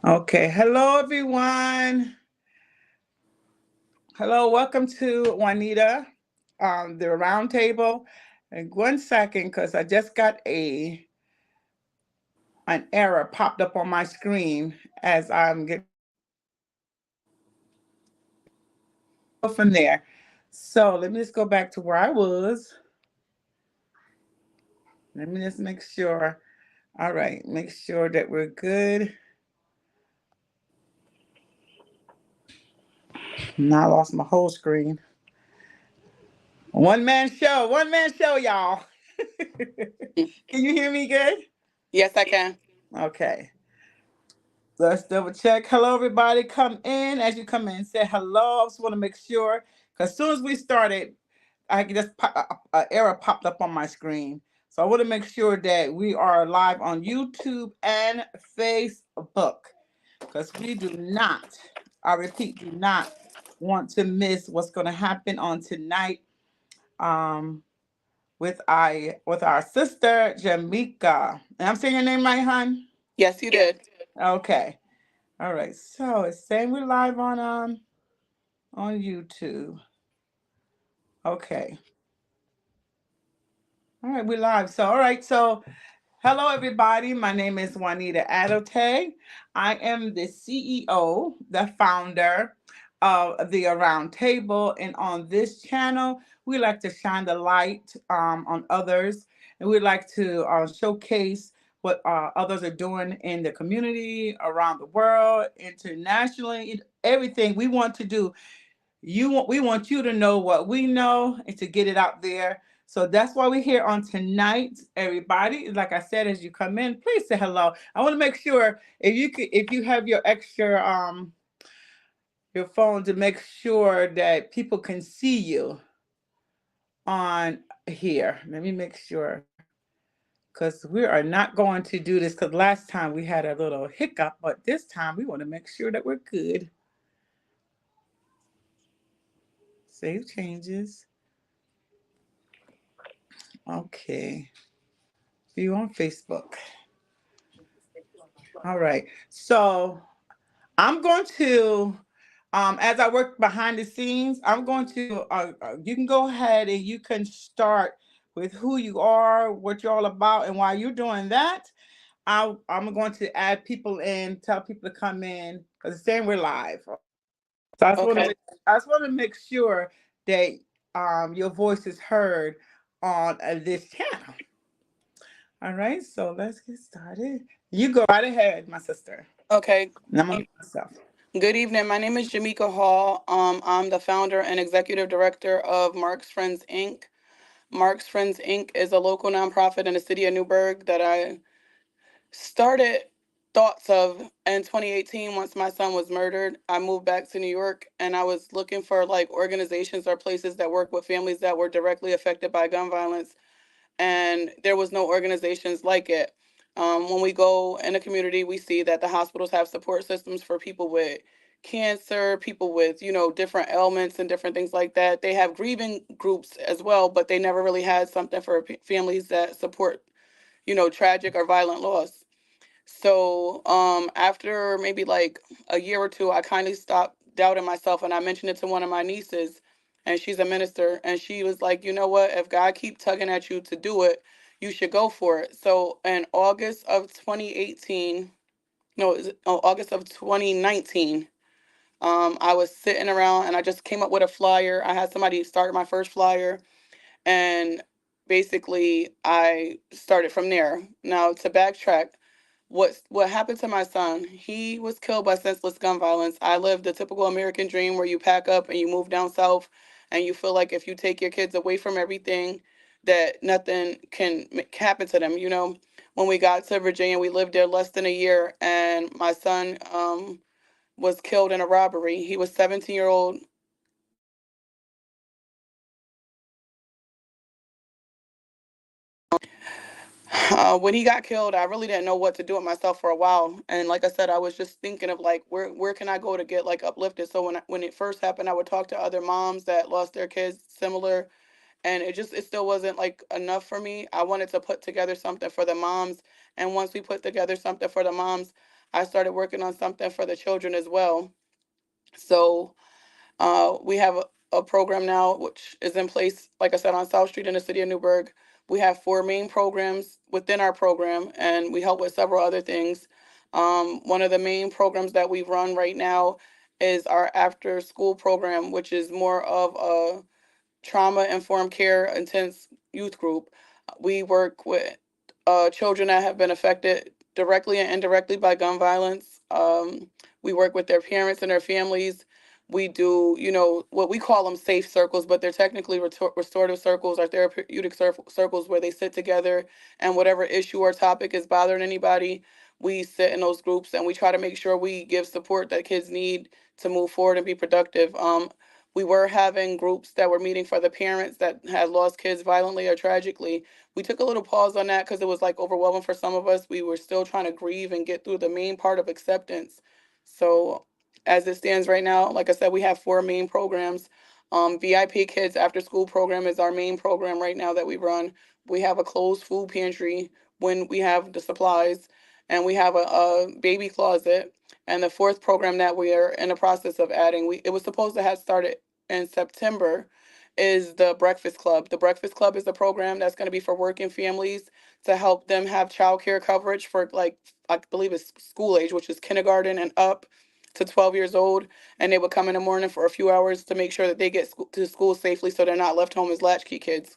Okay, hello everyone. Hello, welcome to Juanita, the round table. And 1 second, because I just got an error popped up on my screen as I'm getting from there. So let me just go back to where I was. Let me just make sure. All right, make sure that we're good. Now I lost my whole screen. One man show, y'all. Mm. Can you hear me good? Yes, I can. Okay. Let's double check. Hello, everybody. Come in. As you come in, say hello. I just want to make sure because as soon as we started, I just an error popped up on my screen. So I want to make sure that we are live on YouTube and Facebook because we do not, I repeat, do not want to miss what's going to happen on tonight. Um, with our sister Jamaica. And I'm saying your name right, hon? Yes, you did. Okay. All right. So it's saying we're live on YouTube. Okay. All right, we're live. So all right, so hello everybody. My name is Juanita Adote. I am the CEO, the founder of the Around Table, and on this channel, we like to shine the light on others, and we like to showcase what others are doing in the community, around the world, internationally, everything we want to do. We want you to know what we know and to get it out there. So that's why we're here on tonight, everybody. Like I said, as you come in, please say hello. I want to make sure if you have your extra your phone to make sure that people can see you on here. Let me make sure because we are not going to do this because last time we had a little hiccup, but this time we want to make sure that we're good. Save changes. Okay. View on Facebook. All right. So I'm going to, as I work behind the scenes, I'm going to, you can go ahead and you can start with who you are, what you're all about. And while you're doing that, I'm going to add people in, tell people to come in because it's saying we're live. So Okay. I just want to make sure that your voice is heard on this channel. All right. So let's get started. You go right ahead, my sister. Okay. And I'm gonna mute myself. Good evening. My name is Jamaica Hall. I'm the founder and executive director of Mark's Friends Inc. Mark's Friends Inc. is a local nonprofit in the city of Newburgh that I started thoughts of in 2018 once my son was murdered. I moved back to New York and I was looking for like organizations or places that work with families that were directly affected by gun violence, and there was no organizations like it. When we go in the community, we see that the hospitals have support systems for people with cancer, people with different ailments and different things like that. They have grieving groups as well, but they never really had something for families that support tragic or violent loss. So after maybe like a year or two, I kind of stopped doubting myself, and I mentioned it to one of my nieces, and she's a minister, and she was like, you know what? If God keep tugging at you to do it, you should go for it. So in August of 2018, no, August of 2019, I was sitting around and I just came up with a flyer. I had somebody start my first flyer, and basically I started from there. Now to backtrack, what happened to my son? He was killed by senseless gun violence. I lived the typical American dream where you pack up and you move down south, and you feel like if you take your kids away from everything, that nothing can happen to them. When we got to Virginia, we lived there less than a year, and my son was killed in a robbery. He was 17-year-old. When he got killed, I really didn't know what to do with myself for a while. And like I said, I was just thinking of like where can I go to get like uplifted. So when it first happened, I would talk to other moms that lost their kids similar, and it still wasn't like enough for me. I wanted to put together something for the moms, and once we put together something for the moms, I started working on something for the children as well. So we have a program now which is in place, like I said, on South Street in the city of Newburgh. We have four main programs within our program, and we help with several other things. One of the main programs that we run right now is our after school program, which is more of a trauma informed care intense youth group. We work with children that have been affected directly and indirectly by gun violence. We work with their parents and their families. We do, what we call them safe circles, but they're technically restorative circles or therapeutic circles where they sit together, and whatever issue or topic is bothering anybody, we sit in those groups and we try to make sure we give support that kids need to move forward and be productive. We were having groups that were meeting for the parents that had lost kids violently or tragically. We took a little pause on that because it was like overwhelming for some of us. We were still trying to grieve and get through the main part of acceptance. So, as it stands right now, like I said, we have four main programs. VIP Kids After School program is our main program right now that we run. We have a closed food pantry when we have the supplies, and we have a baby closet. And the fourth program that we are in the process of adding, it was supposed to have started in September, is the Breakfast Club. The Breakfast Club is a program that's going to be for working families to help them have childcare coverage for, like, I believe it's school age, which is kindergarten and up to 12 years old. And they would come in the morning for a few hours to make sure that they get to school safely so they're not left home as latchkey kids.